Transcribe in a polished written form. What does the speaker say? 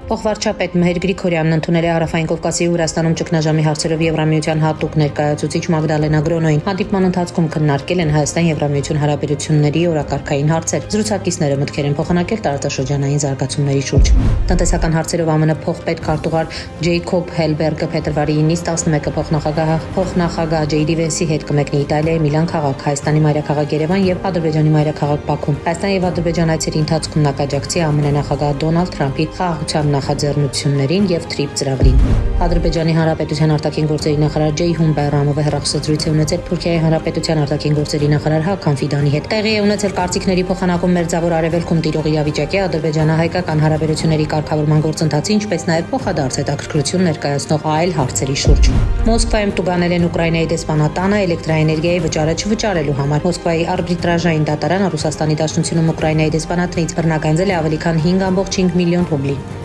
Փոխվարչապետ Մհեր Գրիգորյանն ընդունել է Հարավային Կովկասի ու Վրաստանում ճգնաժամի հարցերով Եվրամիության հատուկ ներկայացուցիչ Մագդալենա Գրոնոին։ Հանդիպման ընթացքում քննարկել են Հայաստան-Եվրամիություն հարաբերությունների օրակարգային հարցեր։ Զրուցակիցները մտքեր են փոխանակել տարածաշրջանային զարգացումների շուրջ։ Տնտեսական հարցերով ԱՄՆ փոխպետ քարտուղար Ջեյքոբ Հելբերգը փետրվարի 9-ից 11-ը փոխնախագահ Ջեյդի Վենսի հետ կմեկնի Իտալիայի Միլան քաղաք, Հայաստանի մայրաքաղաք Երևան եւ Ադրբեջանի մայրաքաղաք Բաքու։ Հայաստան եւ Ադրբեջան այցերի ընթացքում նա կաջակցի ԱՄՆ նախագահ Դոնալդ Թրամփի խաղաղության նախաձեռնություններին եւ TRIP ծրագրին։ Ադրբեջանի Հանրապետության արտաքին գործերի նախարար Ջեյհուն Բայրամովը հեռախոսազրույց է ունեցել Թուրքիայի Հանրապետության արտաքին գործերի նախարար Հական Ֆիդանի հետ։ Տեղի է ունեցել կարծիքների փոխանակում Մերձավոր Արևելքում տիրող իրավիճակի, ադրբեջանա-հայկական հարաբերությունների կարգավորման գործընթացի, ինչպես նաեւ փոխադարձ հետաքրքրություն ներկայացնող այլ հարցերի շուրջ։ Մոսկվայում տուգանել են Ուկրաինայի դեսպանատանը էլեկտրաէներգիայի վճարը չվճարելու համար։ Մոսկվայի արբիտրաժային դատարանը Ռուսաստանի Դաշնությունում Ուկրաինայի դեսպանատնից բռնագանձել է ավելի քան 5.5 միլիոն ռուբլի։